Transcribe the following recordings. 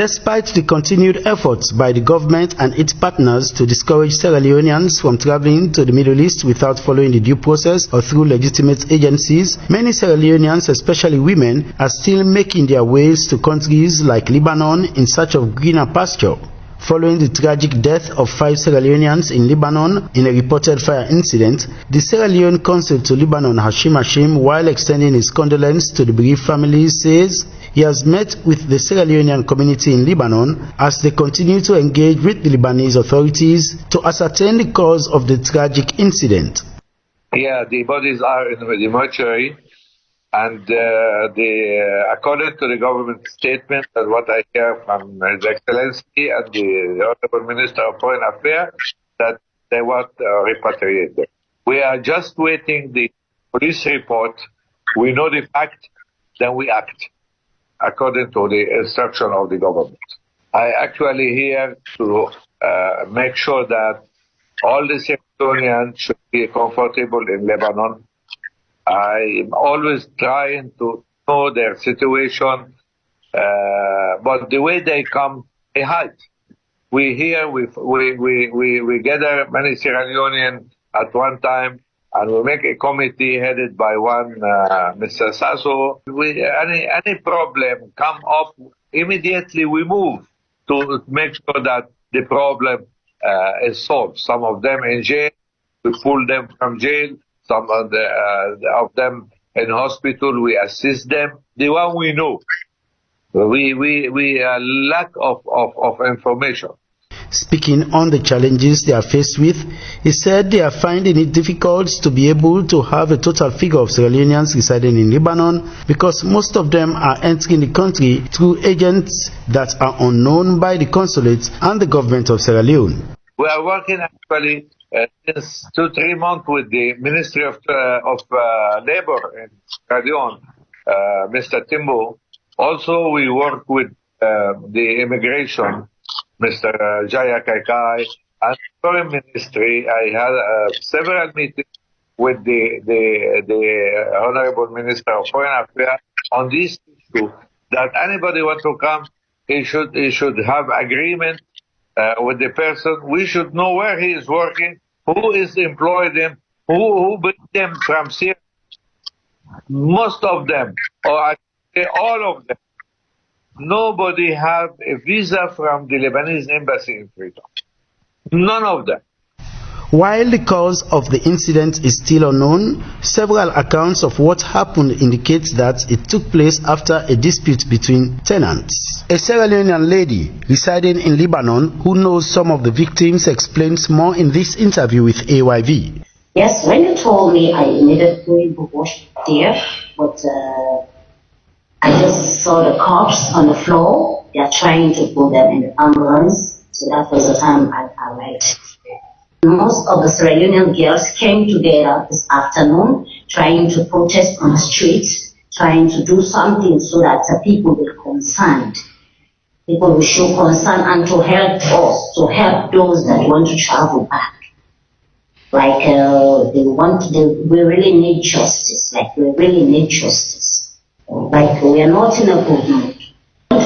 Despite the continued efforts by the government and its partners to discourage Sierra Leoneans from traveling to the Middle East without following the due process or through legitimate agencies, many Sierra Leoneans, especially women, are still making their ways to countries like Lebanon in search of greener pasture. Following the tragic death of 5 Sierra Leoneans in Lebanon in a reported fire incident, the Sierra Leone consul to Lebanon, Hashim, while extending his condolences to the bereaved families, says he has met with the Sierra Leonean community in Lebanon as they continue to engage with the Lebanese authorities to ascertain the cause of the tragic incident. Yeah, the bodies are in the mortuary. And according to the government statement and what I hear from His Excellency and the Honorable Minister of Foreign Affairs, that they were repatriated. We are just waiting the police report. We know the fact, then we act according to the instruction of the government. I actually here to make sure that all the Sierra Leoneans should be comfortable in Lebanon. I'm always trying to know their situation, but the way they come, they hide. We gather many Sierra Leoneans at one time, and we make a committee headed by one Mr. Sasso. Any problem come up, immediately we move to make sure that the problem is solved. Some of them in jail, we pull them from jail. Some of them in hospital, we assist them. The one we know, we lack of information. Speaking on the challenges they are faced with, he said they are finding it difficult to be able to have a total figure of Sierra Leoneans residing in Lebanon because most of them are entering the country through agents that are unknown by the consulate and the government of Sierra Leone. We are working actually since 2-3 months with the Ministry of Labor in Sierra Leone, Mr. Timbo. Also, we work with the immigration, Mr. Jaya Kaikai, and the Foreign Ministry. I had several meetings with the Honorable Minister of Foreign Affairs on this issue, that anybody wants to come, he should have agreement with the person. We should know where he is working, who is employed him, who brings them from Syria. Most of them, or I say all of them, nobody have a visa from the Lebanese embassy in Freetown. None of them. While the cause of the incident is still unknown, several accounts of what happened indicate that it took place after a dispute between tenants. A Sierra Leonean lady residing in Lebanon who knows some of the victims explains more in this interview with AYV. Yes, when you told me, I immediately washed there, but I just saw the corpse on the floor. They are trying to put them in the ambulance, so that was the time I arrived. Most of the Sierra Leonean girls came together this afternoon trying to protest on the streets, trying to do something so that the people will be concerned. People will show concern and to help us, to help those that want to travel back. Like we really need justice, Like we are not in a good mood.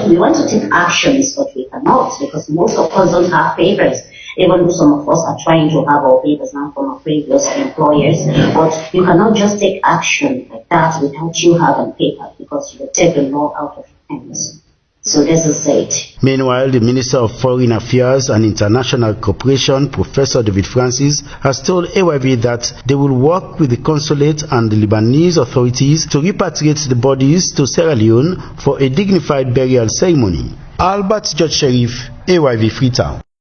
We want to take actions, but we cannot because most of us don't have papers. Even though some of us are trying to have our papers now from our previous employers, but you cannot just take action like that without you having paper because you will take the law out of hands. So this is it. Meanwhile, the Minister of Foreign Affairs and International Cooperation, Professor David Francis, has told AYV that they will work with the consulate and the Lebanese authorities to repatriate the bodies to Sierra Leone for a dignified burial ceremony. Albert George Sharif, AYV Freetown.